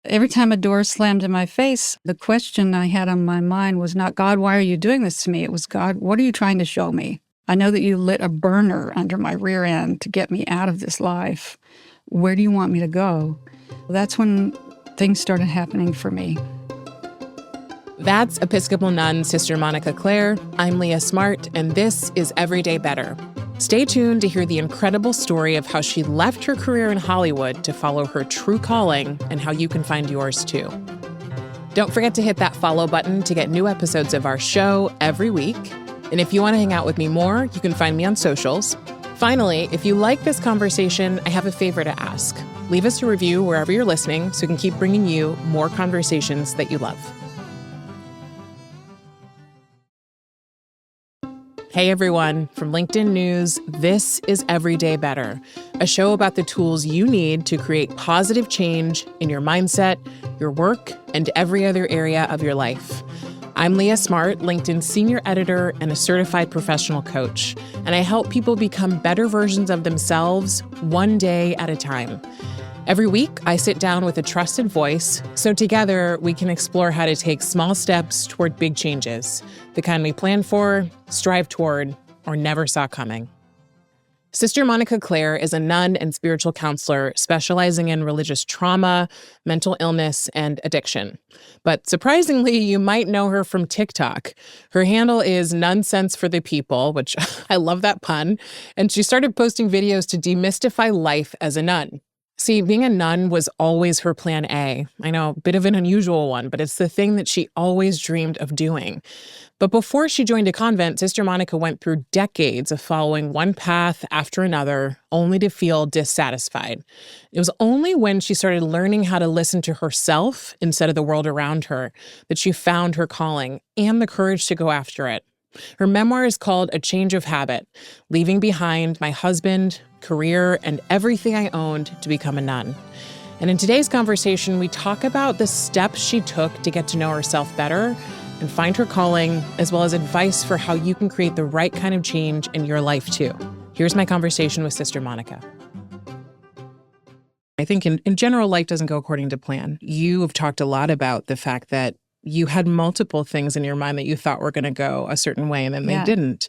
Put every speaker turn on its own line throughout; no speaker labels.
Every time a door slammed in my face, the question I had on my mind was not, God, why are you doing this to me? It was, God, what are you trying to show me? I know that you lit a burner under my rear end to get me out of this life. Where do you want me to go? That's when things started happening for me.
That's Episcopal nun Sister Monica Clare. I'm Leah Smart, and this is Everyday Better. Stay tuned to hear the incredible story of how she left her career in Hollywood to follow her true calling and how you can find yours too. Don't forget to hit that follow button to get new episodes of our show every week. And if you want to hang out with me more, you can find me on socials. Finally, if you like this conversation, I have a favor to ask. Leave us a review wherever you're listening so we can keep bringing you more conversations that you love. Hey everyone, from LinkedIn News, this is Everyday Better, a show about the tools you need to create positive change in your mindset, your work, and every other area of your life. I'm Leah Smart, LinkedIn senior editor and a certified professional coach, and I help people become better versions of themselves one day at a time. Every week, I sit down with a trusted voice, so together we can explore how to take small steps toward big changes, the kind we plan for, strive toward, or never saw coming. Sister Monica Clare is a nun and spiritual counselor specializing in religious trauma, mental illness, and addiction. But surprisingly, you might know her from TikTok. Her handle is Nonsense for the People, which I love that pun, and she started posting videos to demystify life as a nun. See, being a nun was always her plan A. I know, a bit of an unusual one, but it's the thing that she always dreamed of doing. But before she joined a convent, Sister Monica went through decades of following one path after another, only to feel dissatisfied. It was only when she started learning how to listen to herself instead of the world around her that she found her calling and the courage to go after it. Her memoir is called A Change of Habit, Leaving Behind My Husband, Career, and Everything I Owned to Become a Nun. And in today's conversation, we talk about the steps she took to get to know herself better and find her calling, as well as advice for how you can create the right kind of change in your life too. Here's my conversation with Sister Monica. I think in general, life doesn't go according to plan. You have talked a lot about the fact that you had multiple things in your mind that you thought were going to go a certain way, and then they didn't.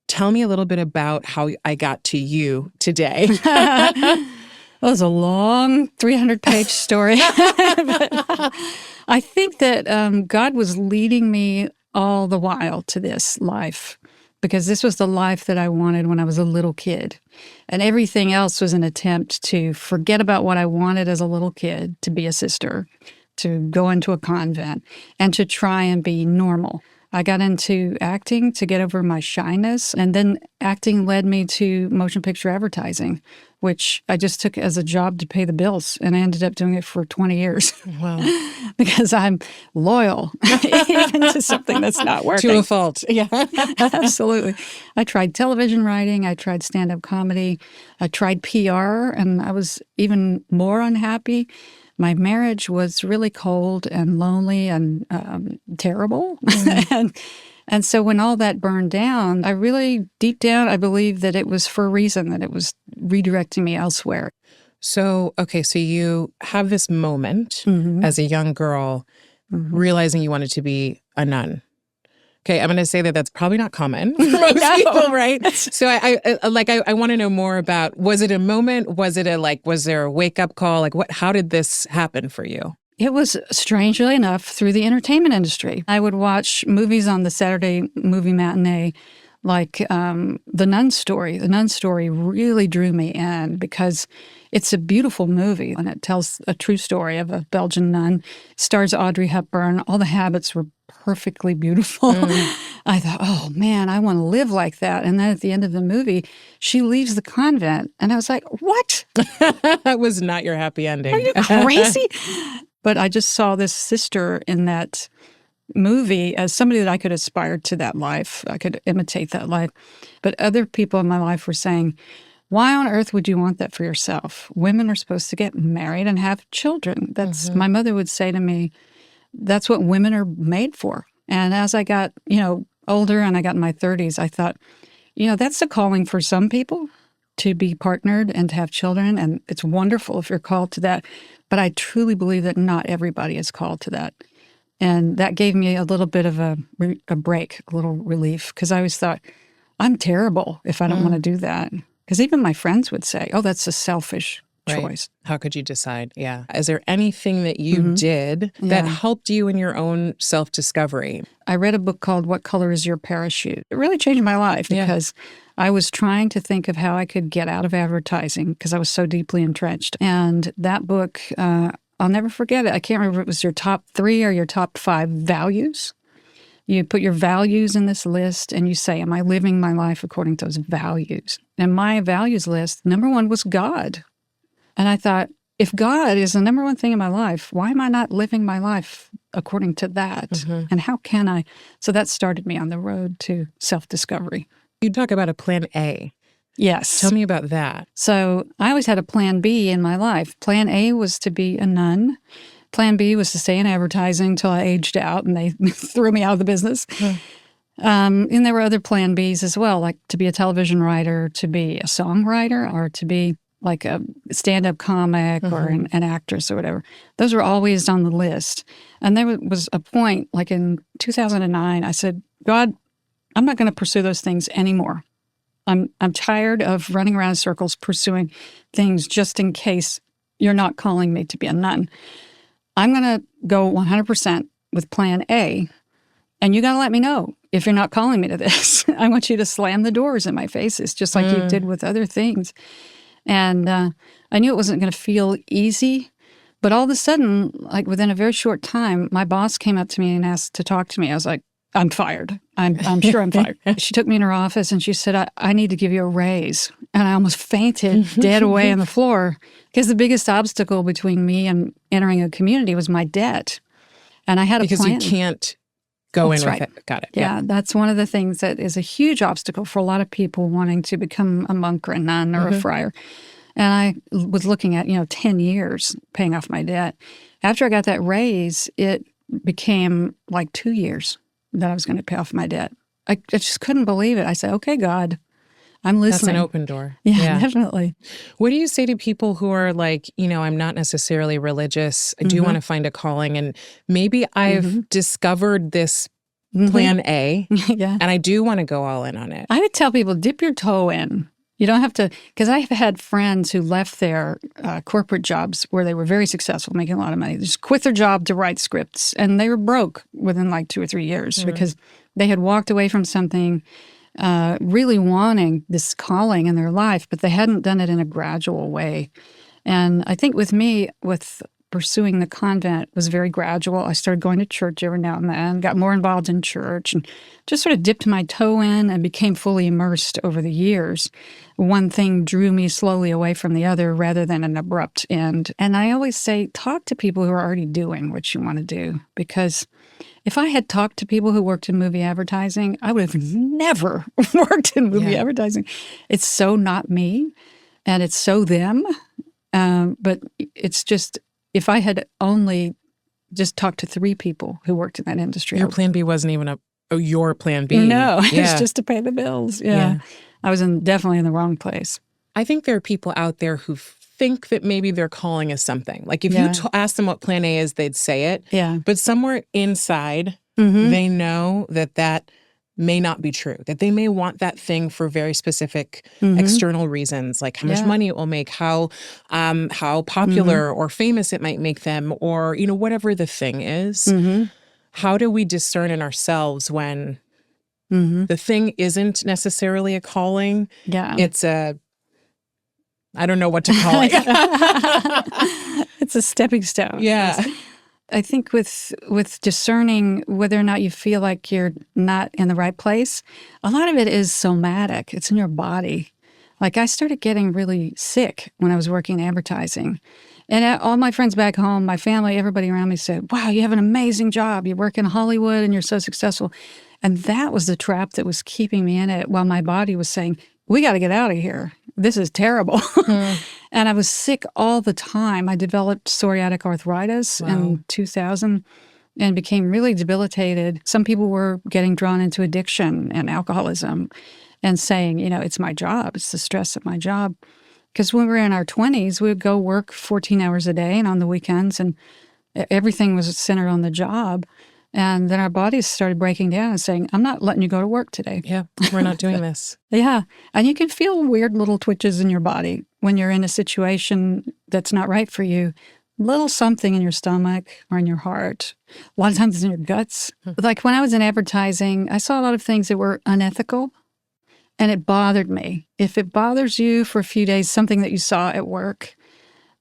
Tell me a little bit about how I got to you today.
That was a long 300-page story. But I think that God was leading me all the while to this life, because this was the life that I wanted when I was a little kid. And everything else was an attempt to forget about what I wanted as a little kid, to be a sister, to go into a convent, and to try and be normal. I got into acting to get over my shyness, and then acting led me to motion picture advertising, which I just took as a job to pay the bills, and I ended up doing it for 20 years.
Wow.
Because I'm loyal, even to something that's not working.
To a fault.
Yeah, absolutely. I tried television writing, I tried stand-up comedy, I tried PR, and I was even more unhappy. My marriage was really cold and lonely and terrible. And so when all that burned down, I really, deep down, I believe that it was for a reason, that it was redirecting me elsewhere.
So, okay, so you have this moment as a young girl realizing you wanted to be a nun. Okay, I'm going to say that that's probably not common for most people, right? So I want to know more about, was it a moment? Was it was there a wake-up call? How did this happen for you?
It was, strangely enough, through the entertainment industry. I would watch movies on the Saturday movie matinee, like The Nun Story. The Nun Story really drew me in because it's a beautiful movie, and it tells a true story of a Belgian nun. It stars Audrey Hepburn. All the habits were perfectly beautiful. I thought, oh man, I want to live like that. And then at the end of the movie, she leaves the convent. And I was like, what?
That was not your happy ending.
Are you crazy? But I just saw this sister in that movie as somebody that I could aspire to that life. I could imitate that life. But other people in my life were saying, why on earth would you want that for yourself? Women are supposed to get married and have children. That's my mother would say to me, that's what women are made for. And as I got, older and I got in my 30s, I thought, that's a calling for some people to be partnered and to have children. And it's wonderful if you're called to that. But I truly believe that not everybody is called to that. And that gave me a little bit of a break, a little relief, because I always thought, I'm terrible if I don't want to do that. Because even my friends would say, oh, that's a selfish choice.
How could you decide? Yeah. Is there anything that you did that helped you in your own self-discovery?
I read a book called What Color is Your Parachute? It really changed my life because I was trying to think of how I could get out of advertising because I was so deeply entrenched. And that book, I'll never forget it. I can't remember if it was your top 3 or your top 5 values. You put your values in this list and you say, am I living my life according to those values? And my values list, number 1 was God. And I thought, if God is the number 1 thing in my life, why am I not living my life according to that? And how can I? So that started me on the road to self-discovery.
You talk about a plan A.
Yes.
Tell me about that.
So I always had a plan B in my life. Plan A was to be a nun. Plan B was to stay in advertising until I aged out and they threw me out of the business. And there were other plan Bs as well, like to be a television writer, to be a songwriter, or to be like a stand-up comic or an actress or whatever. Those were always on the list. And there was a point, like in 2009, I said, God, I'm not going to pursue those things anymore. I'm tired of running around in circles pursuing things just in case you're not calling me to be a nun. I'm going to go 100% with plan A, and you got to let me know if you're not calling me to this. I want you to slam the doors in my faces, just like you did with other things. And I knew it wasn't going to feel easy, but all of a sudden, like within a very short time, my boss came up to me and asked to talk to me. I was like, I'm fired. I'm sure I'm fired. She took me in her office and she said, I need to give you a raise. And I almost fainted dead away on the floor because the biggest obstacle between me and entering a community was my debt. And I had a plan.
Because you can't go in with it. Got it.
Yeah, that's one of the things that is a huge obstacle for a lot of people wanting to become a monk or a nun or a friar. And I was looking at, 10 years paying off my debt. After I got that raise, it became like 2 years that I was going to pay off my debt. I just couldn't believe it. I said, okay, God, I'm listening.
That's an open door.
Yeah, definitely.
What do you say to people who are like, I'm not necessarily religious. I do want to find a calling. And maybe I've discovered this plan A, and I do want to go all in on it.
I would tell people, dip your toe in. You don't have to, because I've had friends who left their corporate jobs where they were very successful, making a lot of money. They just quit their job to write scripts, and they were broke within like 2 or 3 years because they had walked away from something, really wanting this calling in their life, but they hadn't done it in a gradual way. And I think with me, with pursuing the convent was very gradual. I started going to church every now and then, got more involved in church, and just sort of dipped my toe in and became fully immersed over the years. One thing drew me slowly away from the other rather than an abrupt end. And I always say, talk to people who are already doing what you want to do, because if I had talked to people who worked in movie advertising, I would have never worked in movie advertising. It's so not me, and it's so them. But it's just, if I had only just talked to 3 people who worked in that industry.
Your plan B wasn't even your plan B.
No, it was just to pay the bills. Yeah. I was definitely in the wrong place.
I think there are people out there who think that maybe their calling is something. Like if you ask them what plan A is, they'd say it.
Yeah.
But somewhere inside, they know that may not be true, that they may want that thing for very specific external reasons, like how much money it will make, how popular or famous it might make them, or, whatever the thing is. How do we discern in ourselves when the thing isn't necessarily a calling? Yeah. It's I don't know what to call it.
It's a stepping stone.
Yeah.
I think with discerning whether or not you feel like you're not in the right place, a lot of it is somatic. It's in your body. Like I started getting really sick when I was working in advertising. And all my friends back home, my family, everybody around me said, wow, you have an amazing job. You work in Hollywood and you're so successful. And that was the trap that was keeping me in it while my body was saying, we got to get out of here. This is terrible. And I was sick all the time. I developed psoriatic arthritis in 2000 and became really debilitated. Some people were getting drawn into addiction and alcoholism and saying, it's my job. It's the stress of my job. Because when we were in our 20s, we would go work 14 hours a day and on the weekends, and everything was centered on the job. And then our bodies started breaking down and saying, I'm not letting you go to work today.
Yeah, we're not doing this.
Yeah. And you can feel weird little twitches in your body when you're in a situation that's not right for you. Little something in your stomach or in your heart. A lot of times it's in your guts. Like when I was in advertising, I saw a lot of things that were unethical, and it bothered me. If it bothers you for a few days, something that you saw at work,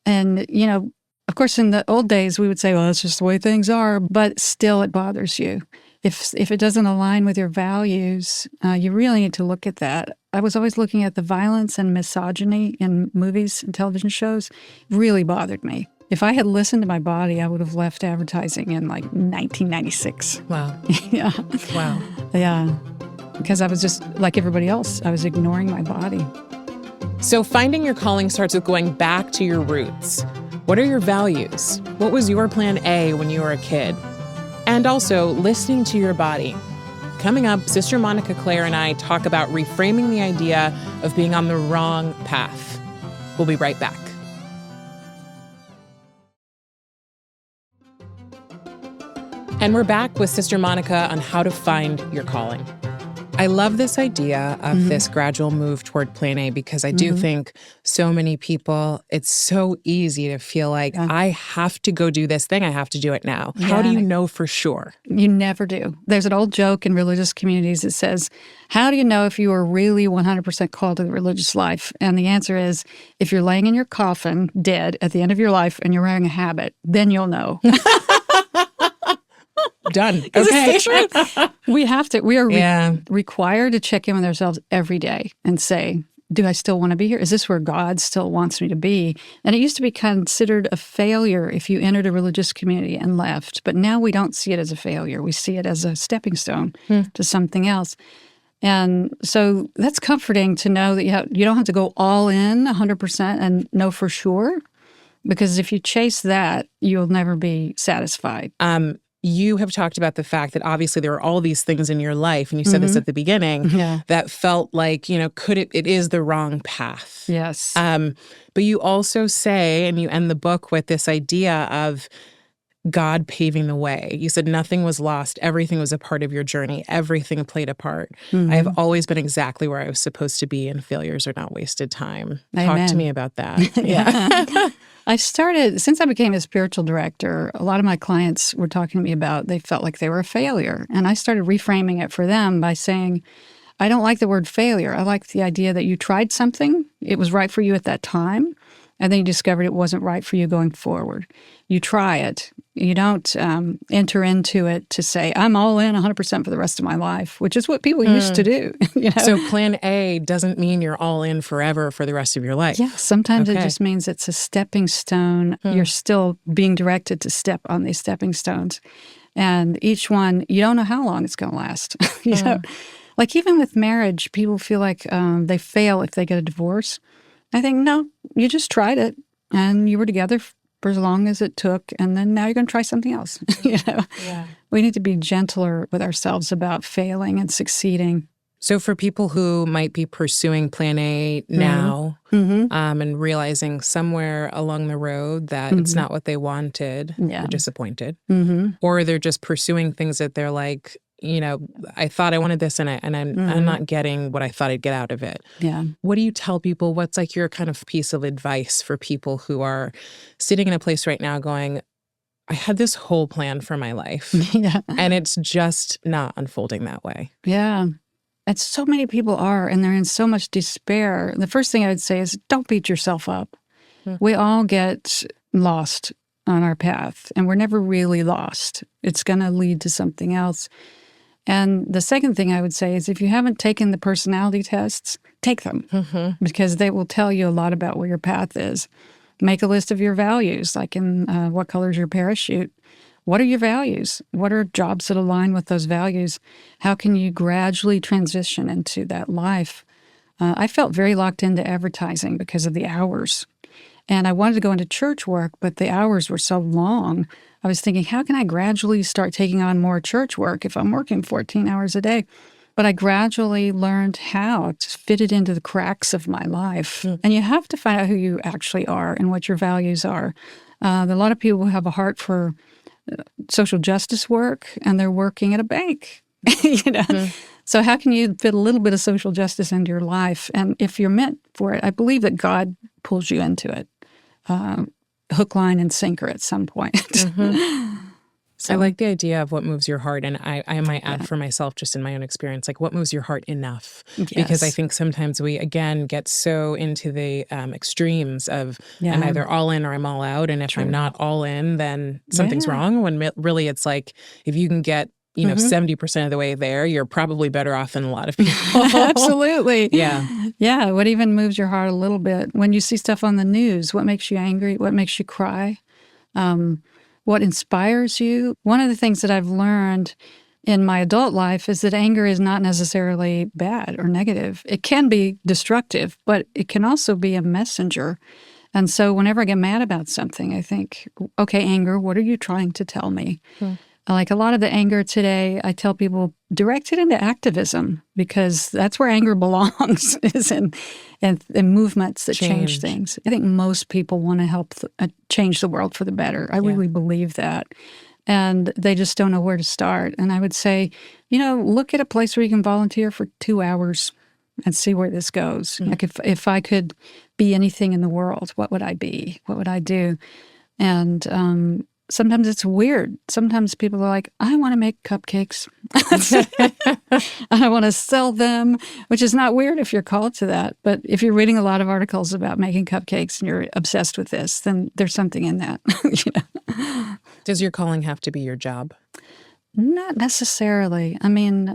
and, you know, of course, in the old days, we would say, well, that's just the way things are, but still it bothers you. If it doesn't align with your values, you really need to look at that. I was always looking at the violence and misogyny in movies and television shows. It really bothered me. If I had listened to my body, I would have left advertising in like 1996.
Wow.
Yeah.
Wow.
Yeah. Because I was just like everybody else. I was ignoring my body.
So finding your calling starts with going back to your roots. What are your values? What was your plan A when you were a kid? And also listening to your body. Coming up, Sister Monica Clare and I talk about reframing the idea of being on the wrong path. We'll be right back. And we're back with Sister Monica on how to find your calling. I love this idea of this gradual move toward plan A, because I do think so many people, it's so easy to feel like I have to go do this thing. I have to do it now.
Yeah.
How do you know for sure?
You never do. There's an old joke in religious communities that says, how do you know if you are really 100% called to the religious life? And the answer is, if you're laying in your coffin dead at the end of your life and you're wearing a habit, then you'll know.
Done. Okay.
We have to. We are required to check in with ourselves every day and say, do I still want to be here? Is this where God still wants me to be? And it used to be considered a failure if you entered a religious community and left. But now we don't see it as a failure. We see it as a stepping stone to something else. And so that's comforting to know that you don't have to go all in 100% and know for sure. Because if you chase that, you'll never be satisfied.
You have talked about the fact that obviously there are all these things in your life, and you said this at the beginning, that felt like, it is the wrong path.
Yes.
But you also say, and you end the book with this idea of God paving the way. You said nothing was lost. Everything was a part of your journey. Everything played a part. I have always been exactly where I was supposed to be, and failures are not wasted time.
Amen.
Talk to me about that. Yeah.
I started, since I became a spiritual director, a lot of my clients were talking to me about they felt like they were a failure. And I started reframing it for them by saying, I don't like the word failure. I like the idea that you tried something, it was right for you at that time, and then you discovered it wasn't right for you going forward. You try it. You don't enter into it to say, I'm all in 100% for the rest of my life, which is what people used to do.
So plan A doesn't mean you're all in forever for the rest of your life.
Yeah, sometimes it just means it's a stepping stone. You're still being directed to step on these stepping stones. And each one, you don't know how long it's going to last. you know? Like even with marriage, people feel like they fail if they get a divorce. I think, no, you just tried it and you were together for as long as it took, and then now you're going to try something else. We need to be gentler with ourselves about failing and succeeding.
So for people who might be pursuing plan A now and realizing somewhere along the road that it's not what they wanted, they're disappointed, or they're just pursuing things that they're like, I thought I wanted this and I'm not getting what I thought I'd get out of it.
Yeah.
What do you tell people? What's like your kind of piece of advice for people who are sitting in a place right now going, I had this whole plan for my life and it's just not unfolding that way?
Yeah. And so many people are, and they're in so much despair. The first thing I would say is don't beat yourself up. We all get lost on our path, and we're never really lost. It's going to lead to something else. And the second thing I would say is if you haven't taken the personality tests, take them because they will tell you a lot about where your path is. Make a list of your values, like in what color is your parachute? What are your values? What are jobs that align with those values? How can you gradually transition into that life? I felt very locked into advertising because of the hours. And I wanted to go into church work, but the hours were so long. I was thinking, how can I gradually start taking on more church work if I'm working 14 hours a day? But I gradually learned how to fit it into the cracks of my life. And you have to find out who you actually are and what your values are. A lot of people have a heart for social justice work, and they're working at a bank. So how can you fit a little bit of social justice into your life? And if you're meant for it, I believe that God pulls you into it, hook, line, and sinker at some point. So,
I like the idea of what moves your heart. And I might add for myself, just in my own experience, like what moves your heart enough?
Yes.
Because I think sometimes we, again, get so into the extremes of I'm either all in or I'm all out. And if I'm not all in, then something's wrong. When really it's like, if you can get 70% of the way there, you're probably better off than a lot of people.
Absolutely.
Yeah.
Yeah. What even moves your heart a little bit? When you see stuff on the news, what makes you angry? What makes you cry? What inspires you? One of the things that I've learned in my adult life is that anger is not necessarily bad or negative. It can be destructive, but it can also be a messenger. And so whenever I get mad about something, I think, okay, anger, what are you trying to tell me? Like a lot of the anger today, I tell people, direct it into activism, because that's where anger belongs, is in movements that change things. I think most people want to help change the world for the better. I really believe that. And they just don't know where to start. And I would say, look at a place where you can volunteer for 2 hours and see where this goes. Like if I could be anything in the world, what would I be? What would I do? And sometimes it's weird. Sometimes people are like, I want to make cupcakes. I want to sell them, which is not weird if you're called to that. But if you're reading a lot of articles about making cupcakes and you're obsessed with this, then there's something in that.
Does your calling have to be your job?
Not necessarily. I mean,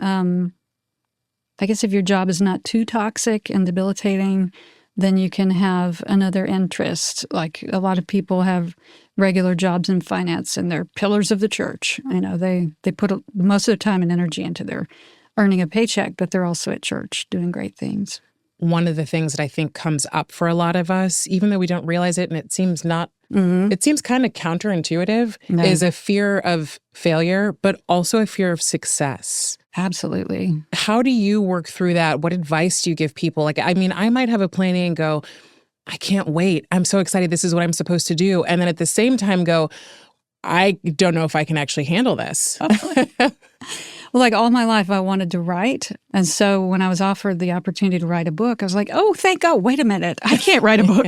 I guess if your job is not too toxic and debilitating, then you can have another interest. Like a lot of people have regular jobs in finance and they're pillars of the church. They put most of their time and energy into their earning a paycheck, but they're also at church doing great things.
One of the things that I think comes up for a lot of us, even though we don't realize it, and it seems it seems kind of counterintuitive, is a fear of failure, but also a fear of success.
Absolutely.
How do you work through that? What advice do you give people? Like, I mean, I might have a plan A and go, I can't wait. I'm so excited. This is what I'm supposed to do. And then at the same time go, I don't know if I can actually handle this.
Well, like all my life, I wanted to write. And so when I was offered the opportunity to write a book, I was like, oh, thank God, wait a minute. I can't write a book.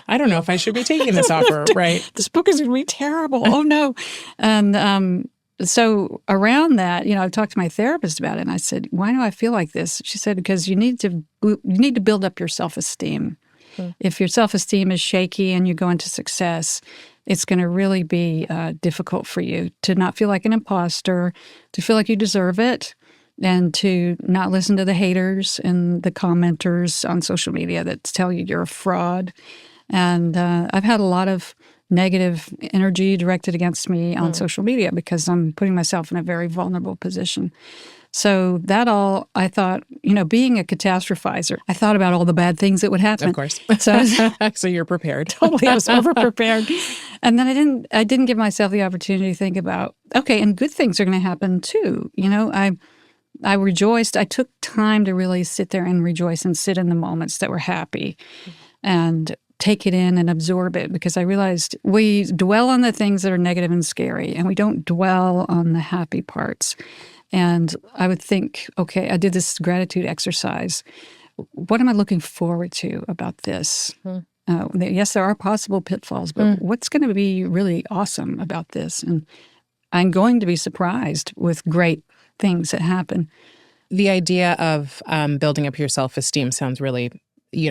I don't know if I should be taking this offer, right?
This book is going to be terrible. Oh, no. And so around that, I've talked to my therapist about it. And I said, why do I feel like this? She said, because you need to build up your self-esteem. If your self-esteem is shaky and you go into success, it's going to really be difficult for you to not feel like an imposter, to feel like you deserve it, and to not listen to the haters and the commenters on social media that tell you you're a fraud. And I've had a lot of negative energy directed against me on social media because I'm putting myself in a very vulnerable position. So that all, I thought, being a catastrophizer, I thought about all the bad things that would happen.
Of course. So you're prepared.
Totally. I was over-prepared. And then I didn't give myself the opportunity to think about, okay, and good things are going to happen too. I rejoiced. I took time to really sit there and rejoice and sit in the moments that were happy and take it in and absorb it, because I realized we dwell on the things that are negative and scary, and we don't dwell on the happy parts. And I would think, okay, I did this gratitude exercise. What am I looking forward to about this? Yes, there are possible pitfalls, but what's going to be really awesome about this? And I'm going to be surprised with great things that happen.
The idea of building up your self-esteem sounds really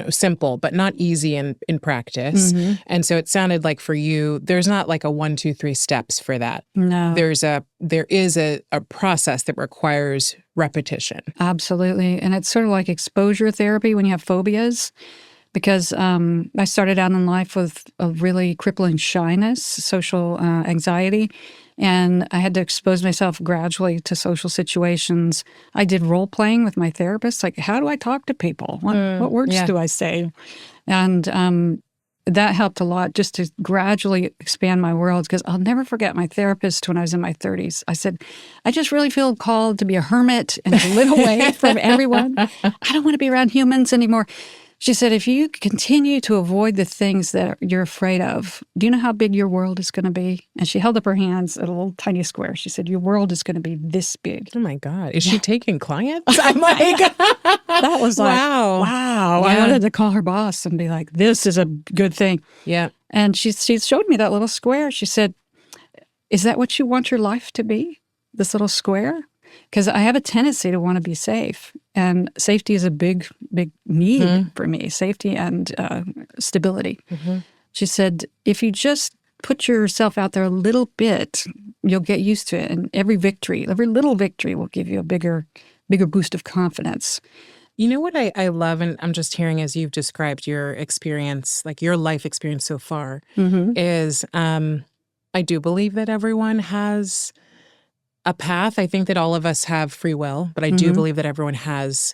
simple, but not easy in practice. And so it sounded like for you, there's not like a 1, 2, 3 steps for that.
No.
There is a process that requires repetition.
Absolutely. And it's sort of like exposure therapy when you have phobias, because I started out in life with a really crippling shyness, social anxiety, and I had to expose myself gradually to social situations. I did role-playing with my therapist, like, how do I talk to people? What words do I say? And that helped a lot just to gradually expand my world, because I'll never forget my therapist when I was in my 30s. I said, I just really feel called to be a hermit and to live away from everyone. I don't want to be around humans anymore. She said, if you continue to avoid the things that you're afraid of, do you know how big your world is going to be? And she held up her hands at a little tiny square. She said, your world is going to be this big.
Oh, my God. Is she taking clients? I'm like,
that was like, wow.
Yeah.
I wanted to call her boss and be like, this is a good thing.
Yeah.
And she showed me that little square. She said, is that what you want your life to be? This little square? Because I have a tendency to want to be safe. And safety is a big, big need for me, safety and stability. She said, if you just put yourself out there a little bit, you'll get used to it. And every little victory will give you a bigger boost of confidence.
You know what I love, and I'm just hearing as you've described your experience, like your life experience so far, is I do believe that everyone has a path. I think that all of us have free will, but I do believe that everyone has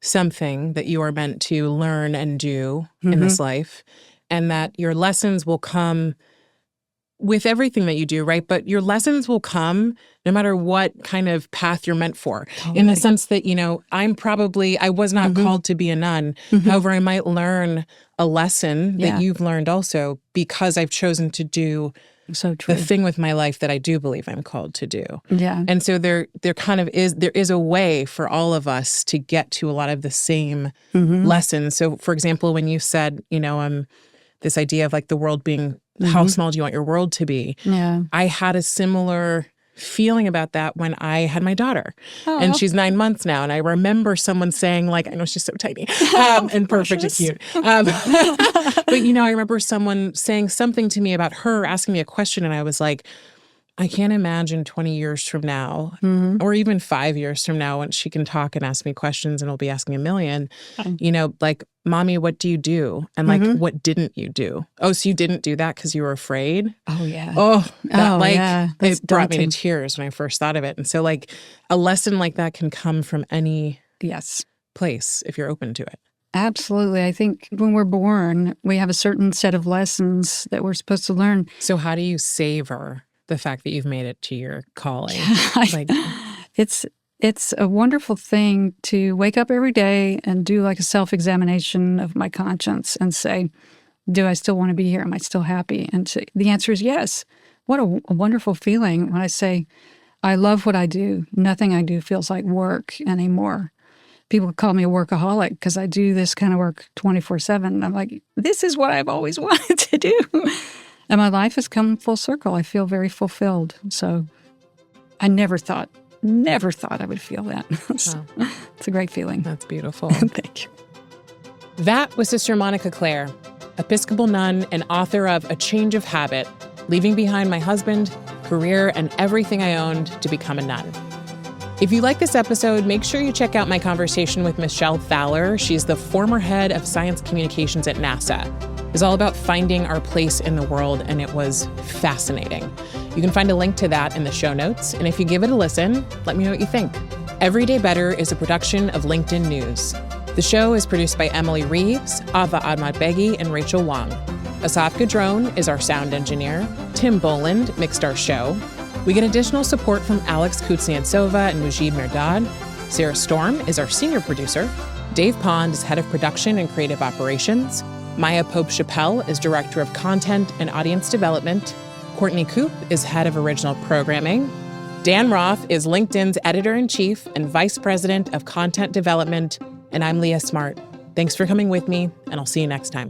something that you are meant to learn and do in this life, and that your lessons will come with everything that you do, right? But your lessons will come no matter what kind of path you're meant for. Totally. In the sense that, I was not called to be a nun. However, I might learn a lesson that you've learned also because I've chosen to do the thing with my life that I do believe I'm called to do.
Yeah.
And so there is a way for all of us to get to a lot of the same lessons. So for example, when you said, this idea of like the world being, how small do you want your world to be? Yeah. I had a similar feeling about that when I had my daughter. And she's 9 months now. And I remember someone saying, like, I know she's so tiny and perfect and cute. But, I remember someone saying something to me about her, asking me a question. And I was like, I can't imagine 20 years from now or even 5 years from now when she can talk and ask me questions and I'll be asking a million, like, Mommy, what do you do? And like, what didn't you do? Oh, so you didn't do that because you were afraid?
Oh, yeah.
It brought me to tears when I first thought of it. And so like a lesson like that can come from any place if you're open to it.
Absolutely. I think when we're born, we have a certain set of lessons that we're supposed to learn.
So how do you savor the fact that you've made it to your calling?
It's a wonderful thing to wake up every day and do like a self-examination of my conscience and say, do I still want to be here? Am I still happy? And the answer is yes. What a wonderful feeling when I say, I love what I do. Nothing I do feels like work anymore. People call me a workaholic because I do this kind of work 24/7. I'm like, this is what I've always wanted to do. And my life has come full circle. I feel very fulfilled. So I never thought I would feel that. It's a great feeling.
That's beautiful.
Thank you.
That was Sister Monica Clare, Episcopal nun and author of A Change of Habit, Leaving Behind My Husband, Career, and Everything I Owned to Become a Nun. If you like this episode, make sure you check out my conversation with Michelle Thaler. She's the former head of science communications at NASA. It's all about finding our place in the world, and it was fascinating. You can find a link to that in the show notes, and if you give it a listen, let me know what you think. Everyday Better is a production of LinkedIn News. The show is produced by Emily Reeves, Ava Ahmadbegi, and Rachel Wong. Asaf Gadrone is our sound engineer. Tim Boland mixed our show. We get additional support from Alex Kutsiansova and Mujib Merdad. Sarah Storm is our senior producer. Dave Pond is head of production and creative operations. Maya Pope-Chappelle is director of content and audience development. Courtney Koop is head of original programming. Dan Roth is LinkedIn's editor-in-chief and vice president of content development. And I'm Leah Smart. Thanks for coming with me, and I'll see you next time.